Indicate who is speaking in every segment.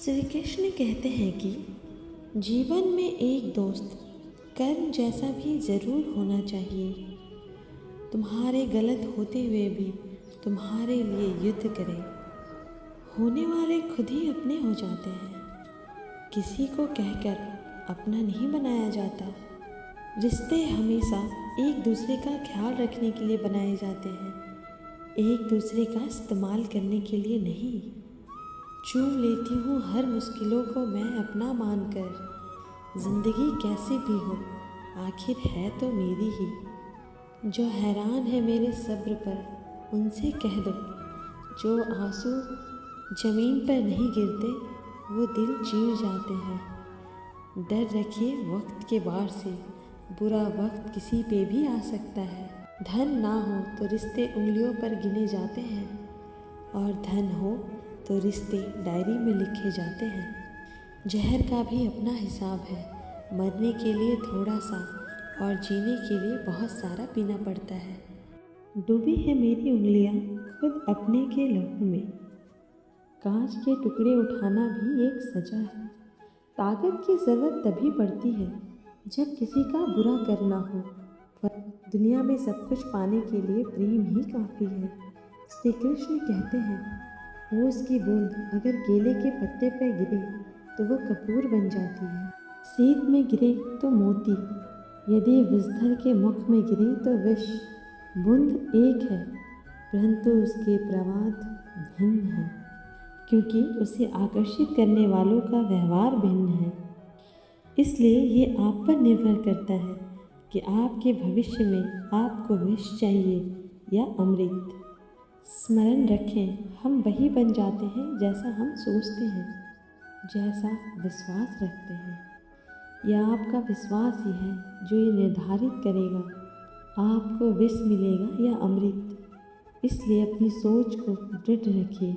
Speaker 1: श्री कृष्ण कहते हैं कि जीवन में एक दोस्त कर्म जैसा भी ज़रूर होना चाहिए। तुम्हारे गलत होते हुए भी तुम्हारे लिए युद्ध करे। होने वाले खुद ही अपने हो जाते हैं। किसी को कहकर अपना नहीं बनाया जाता। रिश्ते हमेशा एक दूसरे का ख्याल रखने के लिए बनाए जाते हैं, एक दूसरे का इस्तेमाल करने के लिए नहीं। चूम लेती हूँ हर मुश्किलों को मैं अपना मानकर। ज़िंदगी कैसी भी हो आखिर है तो मेरी ही। जो हैरान है मेरे सब्र पर उनसे कह दो, जो आंसू ज़मीन पर नहीं गिरते वो दिल चीर जाते हैं। डर रखिए वक्त के वार से, बुरा वक्त किसी पे भी आ सकता है। धन ना हो तो रिश्ते उंगलियों पर गिने जाते हैं, और धन हो तो रिश्ते डायरी में लिखे जाते हैं। जहर का भी अपना हिसाब है, मरने के लिए थोड़ा सा और जीने के लिए बहुत सारा पीना पड़ता है। डूबी है मेरी उंगलियां खुद अपने के लहू में। कांच के टुकड़े उठाना भी एक सजा है। ताकत की ज़रूरत तभी पड़ती है जब किसी का बुरा करना हो, पर दुनिया में सब कुछ पाने के लिए प्रेम ही काफ़ी है। श्री कृष्ण कहते हैं, ओस की बूंद अगर केले के पत्ते पर गिरे तो वो कपूर बन जाती है। सीत में गिरे तो मोती, यदि विषधर के मुख में गिरे तो विष। बूंद एक है परंतु उसके प्रवाद भिन्न है, क्योंकि उसे आकर्षित करने वालों का व्यवहार भिन्न है। इसलिए ये आप पर निर्भर करता है कि आपके भविष्य में आपको विष चाहिए या अमृत। स्मरण रखें, हम वही बन जाते हैं जैसा हम सोचते हैं, जैसा विश्वास रखते हैं। यह आपका विश्वास ही है जो ये निर्धारित करेगा आपको विष मिलेगा या अमृत। इसलिए अपनी सोच को दृढ़ रखिए,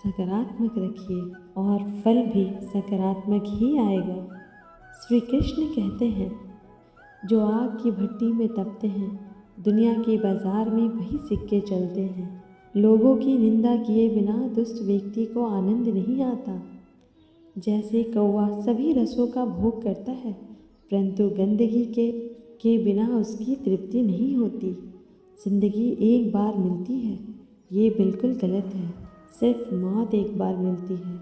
Speaker 1: सकारात्मक रखिए और फल भी सकारात्मक ही आएगा। श्री कृष्ण कहते हैं, जो आग की भट्टी में तपते हैं दुनिया के बाजार में वही सिक्के चलते हैं। लोगों की निंदा किए बिना दुष्ट व्यक्ति को आनंद नहीं आता। जैसे कौवा सभी रसों का भोग करता है परंतु गंदगी के बिना उसकी तृप्ति नहीं होती। जिंदगी एक बार मिलती है, ये बिल्कुल गलत है। सिर्फ मौत एक बार मिलती है,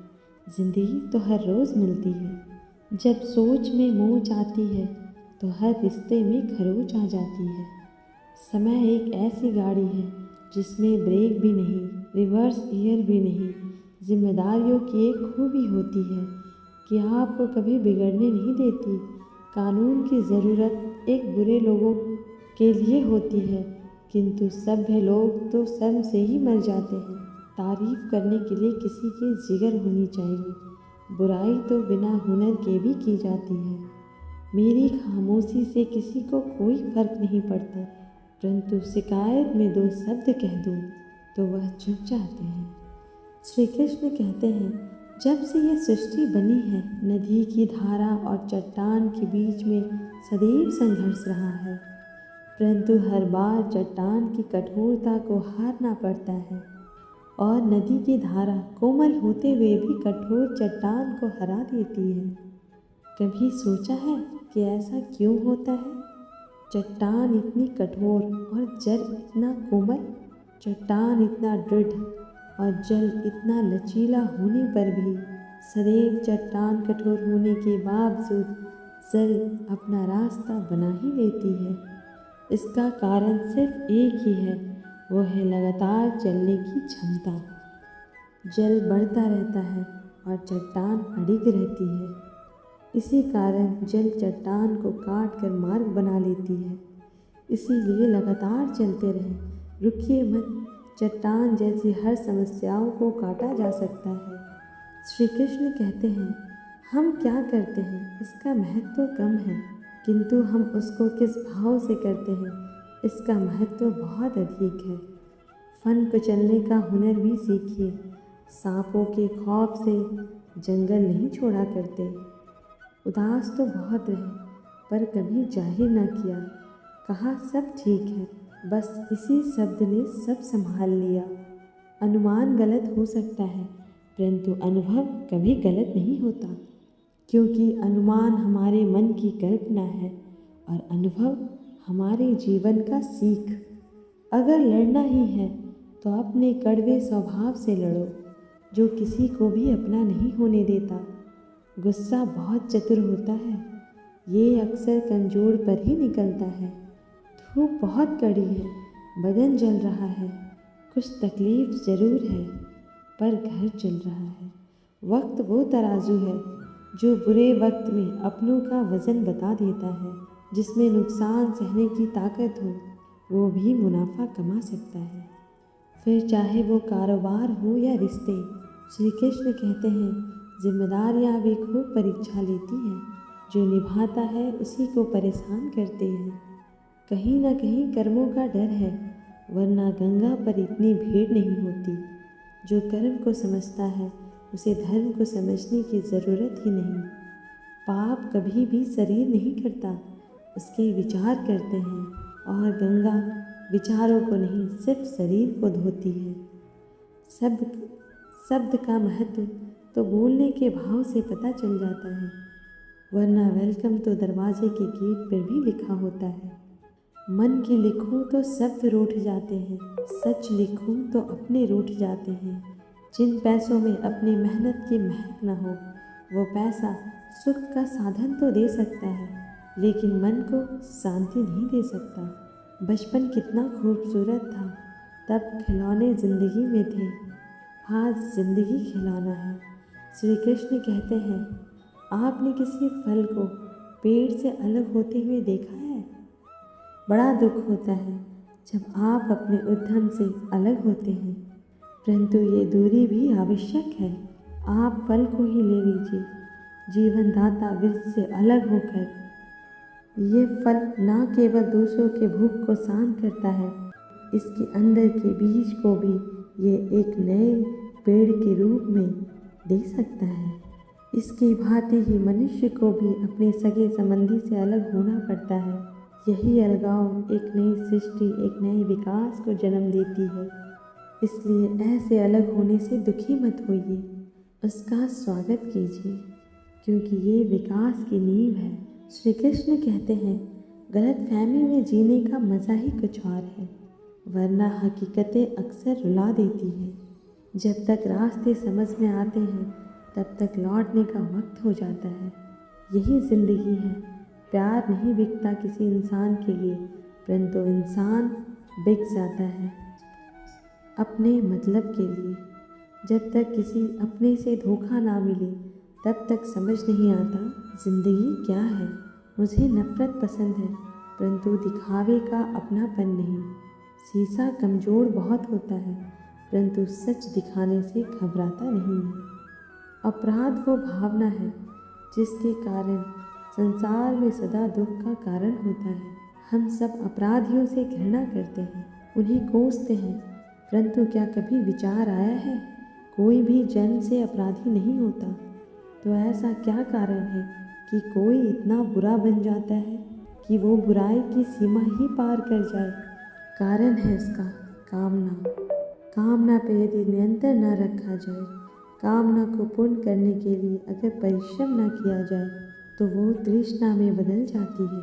Speaker 1: जिंदगी तो हर रोज़ मिलती है। जब सोच में मोच आती है तो हर रिश्ते में खरोच आ जाती है। समय एक ऐसी गाड़ी है जिसमें ब्रेक भी नहीं, रिवर्स गियर भी नहीं। जिम्मेदारियों की एक खूबी होती है कि आपको कभी बिगड़ने नहीं देती। कानून की ज़रूरत एक बुरे लोगों के लिए होती है, किंतु सभ्य लोग तो शर्म से ही मर जाते हैं। तारीफ करने के लिए किसी के जिगर होनी चाहिए, बुराई तो बिना हुनर के भी की जाती है। मेरी खामोशी से किसी को कोई फर्क नहीं पड़ता, परंतु शिकायत में दो शब्द कह दूं तो वह चुप जाते हैं। श्री कृष्ण कहते हैं, जब से यह सृष्टि बनी है नदी की धारा और चट्टान के बीच में सदैव संघर्ष रहा है, परंतु हर बार चट्टान की कठोरता को हारना पड़ता है और नदी की धारा कोमल होते हुए भी कठोर चट्टान को हरा देती है। कभी सोचा है कि ऐसा क्यों होता है? चट्टान इतनी कठोर और जल इतना कोमल, चट्टान इतना दृढ़ और जल इतना लचीला होने पर भी सदैव चट्टान कठोर होने के बावजूद जल अपना रास्ता बना ही लेती है। इसका कारण सिर्फ एक ही है, वो है लगातार चलने की क्षमता। जल बढ़ता रहता है और चट्टान अडिग रहती है। इसी कारण जल चट्टान को काट कर मार्ग बना लेती है। इसीलिए लगातार चलते रहें, रुकिए मत। चट्टान जैसी हर समस्याओं को काटा जा सकता है। श्री कृष्ण कहते हैं, हम क्या करते हैं इसका महत्व कम है, किंतु हम उसको किस भाव से करते हैं इसका महत्व बहुत अधिक है। फन कुचलने का हुनर भी सीखिए। सांपों के खौफ से जंगल नहीं छोड़ा करते। उदास तो बहुत रहे पर कभी जाहिर न किया, कहा सब ठीक है, बस इसी शब्द ने सब संभाल लिया। अनुमान गलत हो सकता है परंतु अनुभव कभी गलत नहीं होता, क्योंकि अनुमान हमारे मन की कल्पना है और अनुभव हमारे जीवन का सीख। अगर लड़ना ही है तो अपने कड़वे स्वभाव से लड़ो, जो किसी को भी अपना नहीं होने देता। गुस्सा बहुत चतुर होता है, ये अक्सर कमज़ोर पर ही निकलता है। धूप बहुत कड़ी है, बदन जल रहा है, कुछ तकलीफ ज़रूर है, पर घर चल रहा है। वक्त वो तराजू है जो बुरे वक्त में अपनों का वज़न बता देता है। जिसमें नुकसान सहने की ताकत हो, वो भी मुनाफा कमा सकता है, फिर चाहे वो कारोबार हो या रिश्ते। श्री कृष्ण कहते हैं, जिम्मेदारियाँ भी खूब परीक्षा लेती हैं, जो निभाता है उसी को परेशान करते हैं। कहीं ना कहीं कर्मों का डर है, वरना गंगा पर इतनी भीड़ नहीं होती। जो कर्म को समझता है उसे धर्म को समझने की ज़रूरत ही नहीं। पाप कभी भी शरीर नहीं करता, उसके विचार करते हैं, और गंगा विचारों को नहीं सिर्फ शरीर को धोती है। शब्द का महत्व तो बोलने के भाव से पता चल जाता है, वरना वेलकम तो दरवाजे के गेट पर भी लिखा होता है। मन की लिखूं तो शब्द रूठ जाते हैं, सच लिखूं तो अपने रूठ जाते हैं। जिन पैसों में अपनी मेहनत की महक न हो, वो पैसा सुख का साधन तो दे सकता है, लेकिन मन को शांति नहीं दे सकता। बचपन कितना खूबसूरत था, तब खिलौने ज़िंदगी में थे, आज ज़िंदगी खिलौना है। श्री कृष्ण कहते हैं, आपने किसी फल को पेड़ से अलग होते हुए देखा है? बड़ा दुख होता है जब आप अपने उद्यम से अलग होते हैं, परंतु ये दूरी भी आवश्यक है। आप फल को ही ले लीजिए, जीवन दाता वृक्ष से अलग होकर। ये फल न केवल दूसरों के भूख को शांत करता है, इसके अंदर के बीज को भी ये एक नए पेड़ के रूप में दे सकता है। इसकी भांति ही मनुष्य को भी अपने सगे संबंधी से अलग होना पड़ता है। यही अलगाव एक नई सृष्टि, एक नए विकास को जन्म देती है। इसलिए ऐसे अलग होने से दुखी मत होइए, उसका स्वागत कीजिए, क्योंकि ये विकास की नींव है। श्री कृष्ण कहते हैं, गलतफहमी में जीने का मज़ा ही कुछ और है, वरना हकीकतें अक्सर रुला देती हैं। जब तक रास्ते समझ में आते हैं, तब तक लौटने का वक्त हो जाता है। यही ज़िंदगी है। प्यार नहीं बिकता किसी इंसान के लिए, परंतु इंसान बिक जाता है अपने मतलब के लिए। जब तक किसी अपने से धोखा ना मिले, तब तक समझ नहीं आता ज़िंदगी क्या है। मुझे नफ़रत पसंद है, परंतु दिखावे का अपनापन नहीं। शीशा कमज़ोर बहुत होता है, परंतु सच दिखाने से घबराता नहीं है। अपराध वो भावना है जिसके कारण संसार में सदा दुख का कारण होता है। हम सब अपराधियों से घृणा करते हैं, उन्हें कोसते हैं, परंतु क्या कभी विचार आया है कोई भी जन्म से अपराधी नहीं होता? तो ऐसा क्या कारण है कि कोई इतना बुरा बन जाता है कि वो बुराई की सीमा ही पार कर जाए? कारण है इसका कामना। कामना पर यदि नियंत्रण न रखा जाए, कामना को पूर्ण करने के लिए अगर परिश्रम न किया जाए, तो वो तृष्णा में बदल जाती है,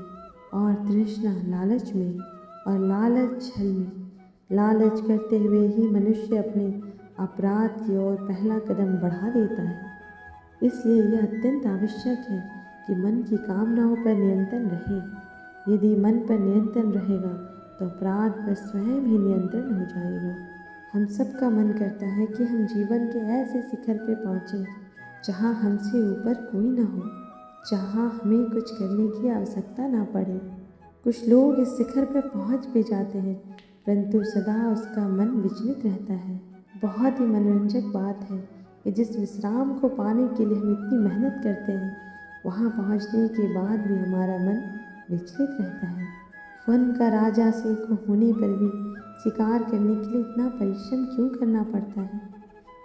Speaker 1: और तृष्णा लालच में, और लालच छल में। लालच करते हुए ही मनुष्य अपने अपराध की ओर पहला कदम बढ़ा देता है। इसलिए यह अत्यंत आवश्यक है कि मन की कामनाओं पर नियंत्रण रहे। यदि मन पर नियंत्रण रहेगा, तो अपराध पर स्वयं ही नियंत्रण हो जाएगा। हम सबका मन करता है कि हम जीवन के ऐसे शिखर पे पहुँचें जहाँ हमसे ऊपर कोई ना हो, जहाँ हमें कुछ करने की आवश्यकता ना पड़े। कुछ लोग इस शिखर पर पहुँच भी जाते हैं, परंतु सदा उसका मन विचलित रहता है। बहुत ही मनोरंजक बात है कि जिस विश्राम को पाने के लिए हम इतनी मेहनत करते हैं, वहाँ पहुँचने के बाद भी हमारा मन विचलित रहता है। वन का राजा से को होने पर भी शिकार करने के लिए इतना परिश्रम क्यों करना पड़ता है?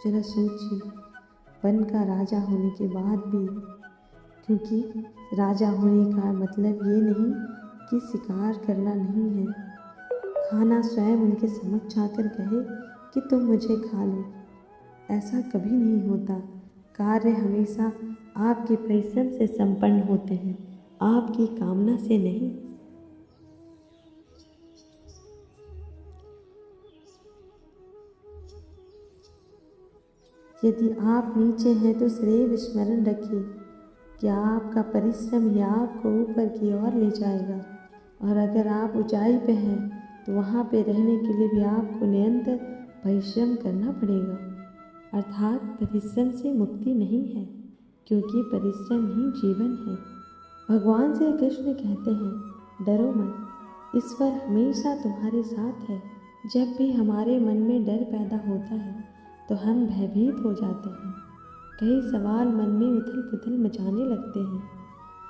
Speaker 1: जरा सोचिए। वन का राजा होने के बाद भी, क्योंकि राजा होने का मतलब ये नहीं कि शिकार करना नहीं है। खाना स्वयं उनके समक्ष आकर कहे कि तुम मुझे खा लो, ऐसा कभी नहीं होता। कार्य हमेशा आपके परिश्रम से संपन्न होते हैं, आपकी कामना से नहीं। यदि आप नीचे हैं तो सदैव स्मरण रखिए कि आपका परिश्रम ही आपको ऊपर की ओर ले जाएगा, और अगर आप ऊंचाई पे हैं तो वहाँ पे रहने के लिए भी आपको निरंतर परिश्रम करना पड़ेगा। अर्थात परिश्रम से मुक्ति नहीं है, क्योंकि परिश्रम ही जीवन है। भगवान श्री कृष्ण कहते हैं, डरो मत, ईश्वर हमेशा तुम्हारे साथ है। जब भी हमारे मन में डर पैदा होता है तो हम भयभीत हो जाते हैं। कई सवाल मन में उथल पुथल मचाने लगते हैं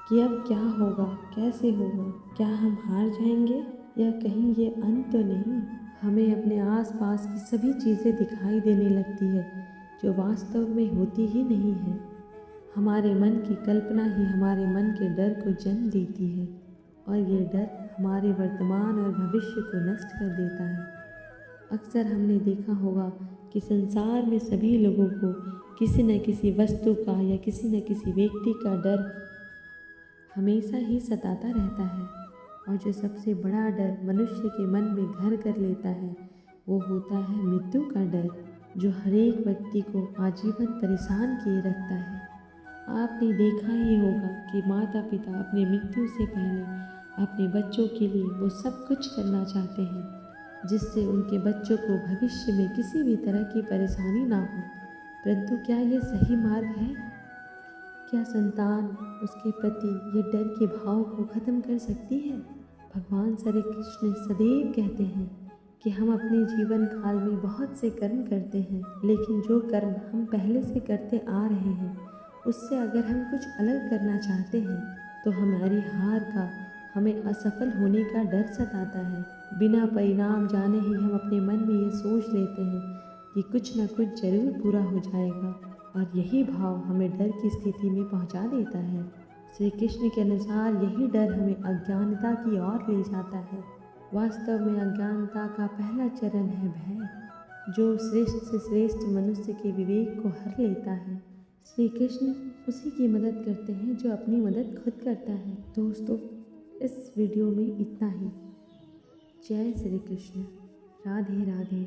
Speaker 1: कि अब क्या होगा, कैसे होगा, क्या हम हार जाएंगे या कहीं ये अंत तो नहीं। हमें अपने आसपास की सभी चीज़ें दिखाई देने लगती है जो वास्तव में होती ही नहीं है। हमारे मन की कल्पना ही हमारे मन के डर को जन्म देती है, और ये डर हमारे वर्तमान और भविष्य को नष्ट कर देता है। अक्सर हमने देखा होगा कि संसार में सभी लोगों को किसी न किसी वस्तु का या किसी न किसी व्यक्ति का डर हमेशा ही सताता रहता है, और जो सबसे बड़ा डर मनुष्य के मन में घर कर लेता है वो होता है मृत्यु का डर, जो हर एक व्यक्ति को आजीवन परेशान किए रखता है। आपने देखा ही होगा कि माता पिता अपनी मृत्यु से पहले अपने बच्चों के लिए वो सब कुछ करना चाहते हैं जिससे उनके बच्चों को भविष्य में किसी भी तरह की परेशानी ना हो। परंतु क्या ये सही मार्ग है? क्या संतान उसके प्रति ये डर के भाव को खत्म कर सकती है? भगवान श्री कृष्ण सदैव कहते हैं कि हम अपने जीवन काल में बहुत से कर्म करते हैं, लेकिन जो कर्म हम पहले से करते आ रहे हैं उससे अगर हम कुछ अलग करना चाहते हैं तो हमारी हार का, हमें असफल होने का डर सताता है। बिना परिणाम जाने ही हम अपने मन में ये सोच लेते हैं कि कुछ न कुछ जरूर पूरा हो जाएगा, और यही भाव हमें डर की स्थिति में पहुंचा देता है। श्री कृष्ण के अनुसार यही डर हमें अज्ञानता की ओर ले जाता है। वास्तव में अज्ञानता का पहला चरण है भय, जो श्रेष्ठ से श्रेष्ठ मनुष्य के विवेक को हर लेता है। श्री कृष्ण उसी की मदद करते हैं जो अपनी मदद खुद करता है। दोस्तों, इस वीडियो में इतना ही। जय श्री कृष्ण। राधे राधे।